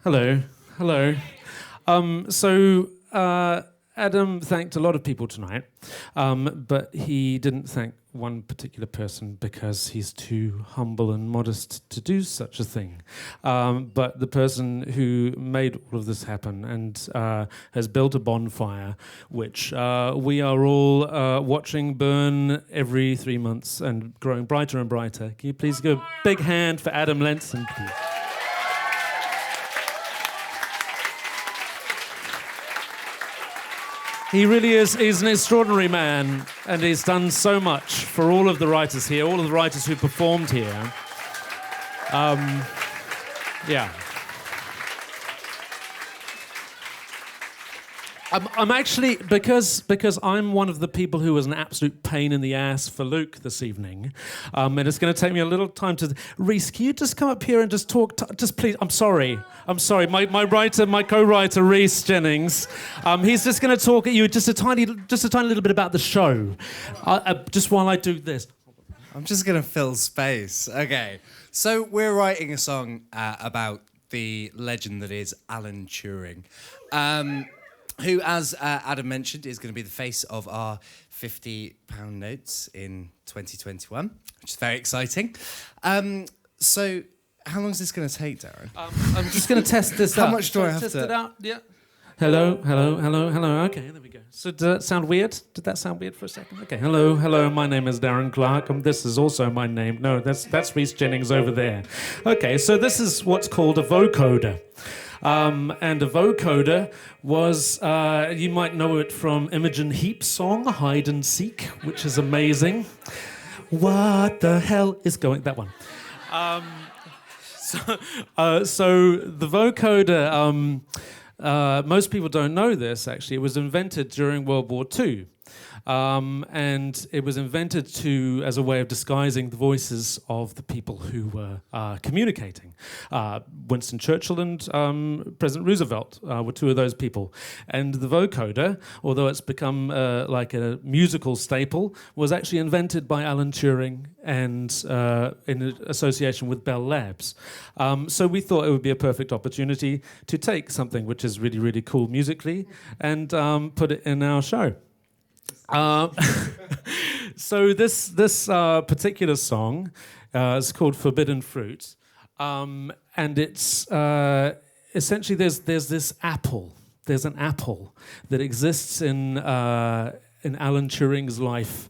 Hello, hello. Adam thanked a lot of people tonight, but he didn't thank one particular person because he's too humble and modest to do such a thing. But the person who made all of this happen and has built a bonfire, which we are all watching burn every 3 months and growing brighter and brighter. Can you please give a big hand for Adam Lenson, please? He really is. He's an extraordinary man, and he's done so much for all of the writers here, all of the writers who performed here. Yeah. I'm actually, because I'm one of the people who was an absolute pain in the ass for Luke this evening, and it's going to take me a little time to... Rhys, can you just come up here and just talk... just please, I'm sorry. My co-writer, Rhys Jennings, he's just going to talk at you just a tiny little bit about the show, just while I do this. I'm just going to fill space. Okay. So we're writing a song about the legend that is Alan Turing. Who, as Adam mentioned, is going to be the face of our £50 notes in 2021, which is very exciting. So, how long is this going to take, Darren? I'm just going to test this out. How much do I have test to... it out? Yeah. Hello. Okay, there we go. So, did that sound weird? Did that sound weird for a second? Okay, hello, my name is Darren Clark. This is also my name. No, that's Rhys Jennings over there. Okay, so this is what's called a vocoder. And a vocoder was, you might know it from Imogen Heap's song, Hide and Seek, which is amazing. What the hell is going... That one. So the vocoder, most people don't know this, actually. It was invented during World War II. And it was invented as a way of disguising the voices of the people who were communicating. Winston Churchill and President Roosevelt were two of those people. And the vocoder, although it's become like a musical staple, was actually invented by Alan Turing and in association with Bell Labs. So we thought it would be a perfect opportunity to take something which is really, really cool musically and put it in our show. So this particular song is called Forbidden Fruit, and it's essentially there's this apple. There's an apple that exists in Alan Turing's life.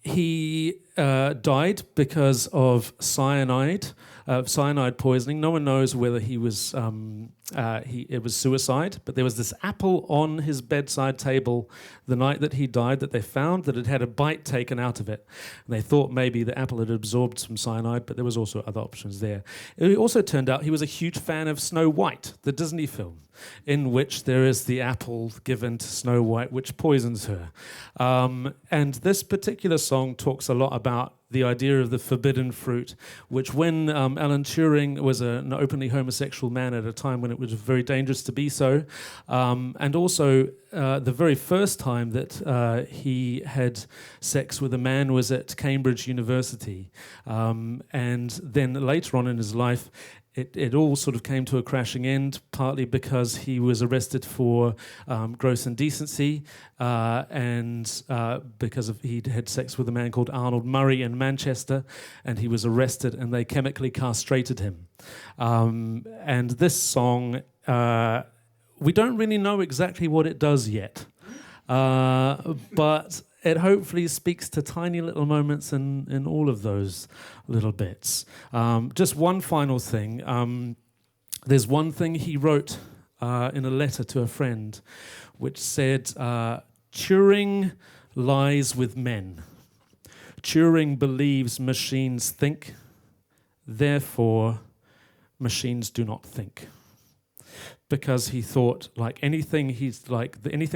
He died because of cyanide poisoning. No one knows whether he was it was suicide, but there was this apple on his bedside table the night that he died that they found that it had a bite taken out of it. And they thought maybe the apple had absorbed some cyanide, but there was also other options there. It also turned out he was a huge fan of Snow White, the Disney film, in which there is the apple given to Snow White, which poisons her. And this particular song talks a lot about the idea of the forbidden fruit, which when Alan Turing was an openly homosexual man at a time when it was very dangerous to be so, and also the very first time that he had sex with a man was at Cambridge University. And then later on in his life, it all sort of came to a crashing end, partly because he was arrested for gross indecency and because he'd had sex with a man called Arnold Murray in Manchester, and he was arrested and they chemically castrated him. And this song, we don't really know exactly what it does yet, but it hopefully speaks to tiny little moments in all of those little bits. Just one final thing. There's one thing he wrote in a letter to a friend, which said, Turing lies with men. Turing believes machines think, therefore machines do not think. Because he thought, anything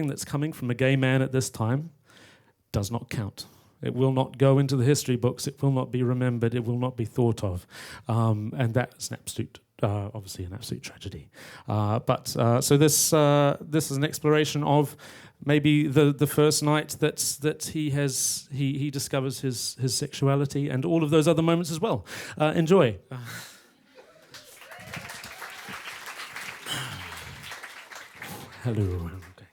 that's coming from a gay man at this time does not count. It will not go into the history books. It will not be remembered. It will not be thought of. And that's an absolute, obviously an absolute tragedy. So this is an exploration of maybe the first night that he discovers his sexuality and all of those other moments as well. Enjoy. Hello. Okay.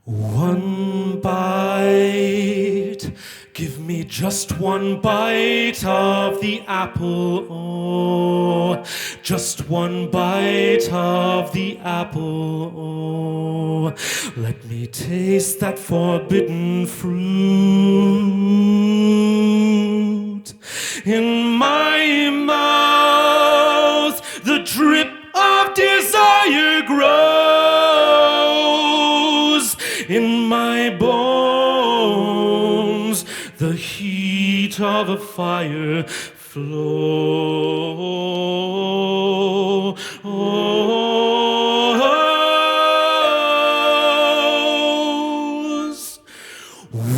One bite, give me just one bite of the apple, oh, just one bite of the apple, oh, let me taste that forbidden fruit. In my mouth, the drip of desire grows. In my bones, the heat of a fire flows.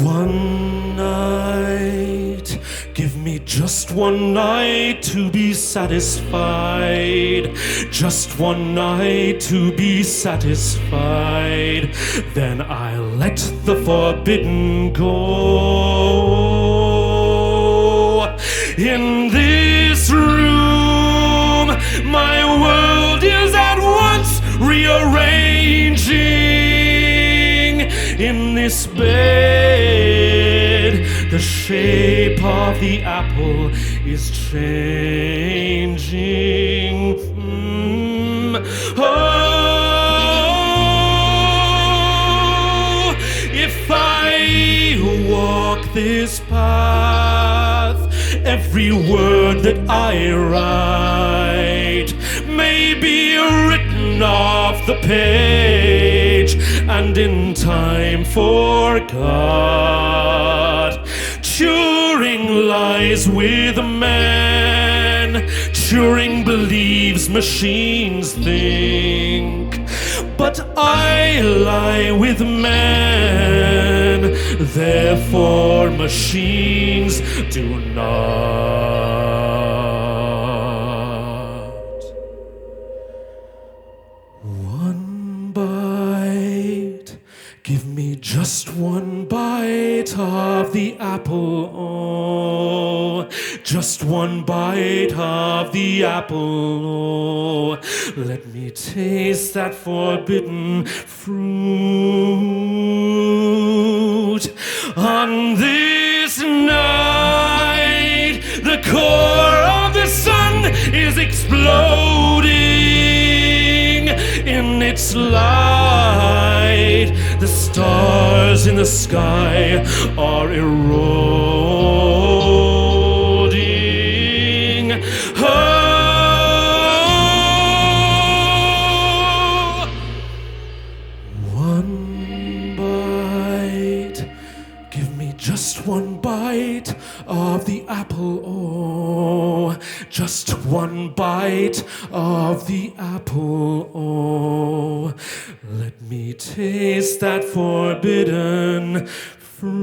One night, give me just one night to be satisfied. Just one night to be satisfied. Then I'll let the forbidden go. In this room, my world is at once rearranging. In this bed, the shape of the apple is changing. Oh, if I walk this path, every word that I write may be written off the page and in time forgot. Turing lies with man. Turing believes machines think. But I lie with man. Therefore machines do not. One bite. Give me just one bite of the apple, oh, just one bite of the apple, oh, let me taste that forbidden fruit. On this night, the core of the sun is exploding. In its light, the stars in the sky are eroding. Oh, one bite, give me just one bite of the apple, oh, just one bite of the apple, oh, let me taste that forbidden fruit.